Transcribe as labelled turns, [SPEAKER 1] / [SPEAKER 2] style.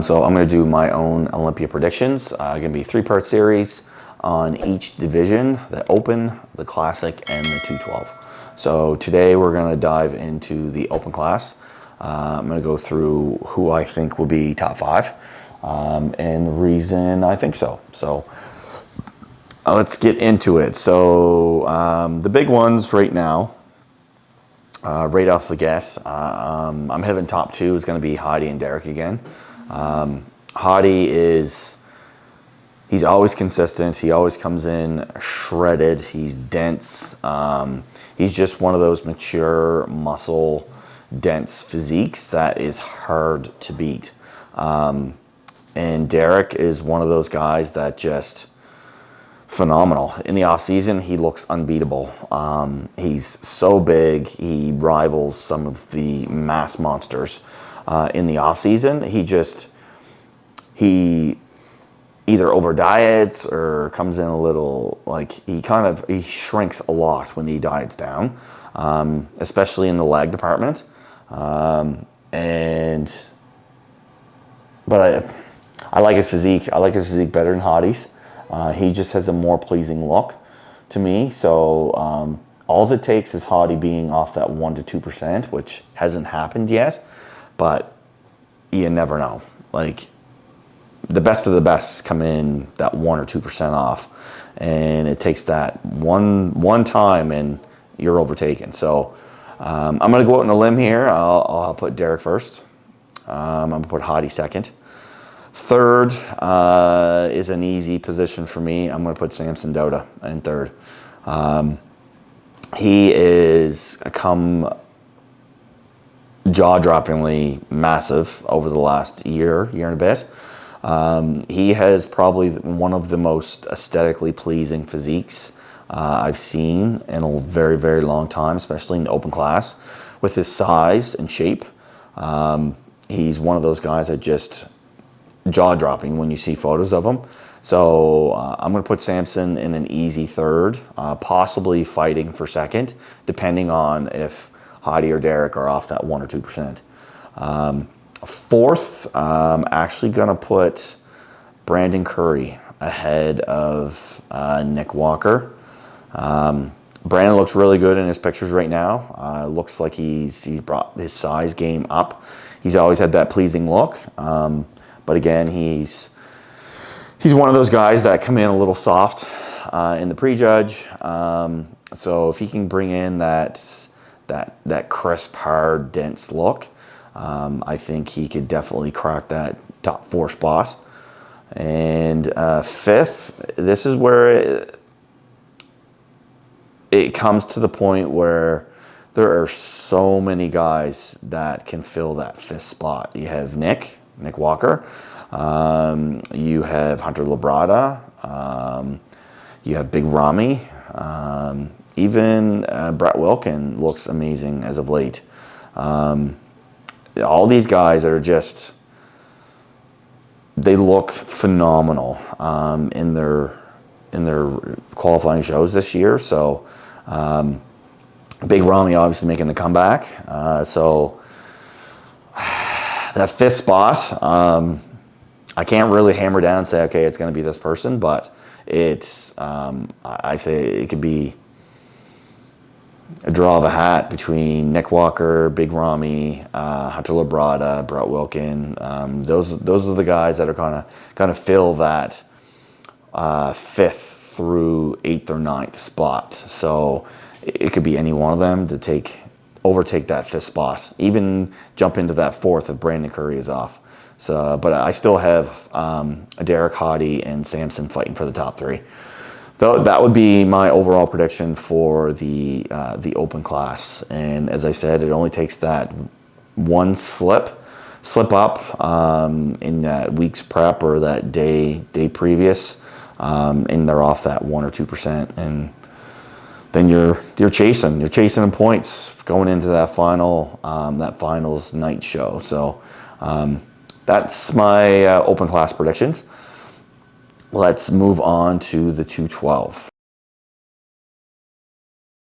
[SPEAKER 1] So I'm going to do my own Olympia predictions. Going to be a 3-part series on each division: the Open, the Classic, and the 212. So today we're going to dive into the Open class. I'm going to go through who I think will be top 5 and the reason I think so. So let's get into it. So the big ones right now, right off the get, I'm having top 2 is going to be Heidi and Derek again. Heidi he's always consistent. He always comes in shredded. He's dense. He's just one of those mature, muscle, dense physiques that is hard to beat. And Derek is one of those guys that just phenomenal. In the off season, he looks unbeatable. He's so big. He rivals some of the mass monsters. In the off season, he either over diets or comes in a little, like, he shrinks a lot when he diets down, especially in the leg department. But I like his physique. I like his physique better than Hottie's. He just has a more pleasing look to me. So all it takes is Hottie being off that 1% to 2%, which hasn't happened yet, but you never know. Like, the best of the best come in that 1% or 2% off, and it takes that one time and you're overtaken. So I'm going to go out on a limb here. I'll put Derek first. I'm going to put Hottie second. Third is an easy position for me. I'm going to put Samson Dota in third. He is come jaw-droppingly massive over the last year and a bit. He has probably one of the most aesthetically pleasing physiques I've seen in a very, very long time, especially in the Open class. With his size and shape, he's one of those guys that just jaw-dropping when you see photos of him. So I'm going to put Samson in an easy third, possibly fighting for second, depending on if Heidi or Derek are off that 1% or 2%. Fourth, I'm actually going to put Brandon Curry ahead of Nick Walker. Brandon looks really good in his pictures right now. Looks like he's brought his size game up. He's always had that pleasing look. But again, he's one of those guys that come in a little soft in the prejudge. So if he can bring in that crisp, hard, dense look, I think he could definitely crack that top 4 spot. And fifth, this is where it comes to the point where there are so many guys that can fill that 5th spot. You have Nick Walker. You have Hunter Labrada. You have Big Rami. Even Brett Wilkin looks amazing as of late. All these guys are just, they look phenomenal in their qualifying shows this year. So Big Rami obviously making the comeback. So that 5th spot, I can't really hammer down and say, okay, it's going to be this person, but it's, I say it could be a draw of a hat between Nick Walker, Big Rami, Hunter Labrada, Brett Wilkin. Those are the guys that are kind of fill that 5th through 8th or 9th spot. So it could be any one of them to overtake that 5th spot, even jump into that 4th if Brandon Curry is off. So, but I still have Derek, Hottie, and Samson fighting for the top 3. Though that would be my overall prediction for the Open class. And as I said, it only takes that one slip up in that week's prep or that day previous, and they're off that 1% or 2%, and then you're chasing in points going into that finals night show. So that's my Open class predictions. Let's move on to the 212.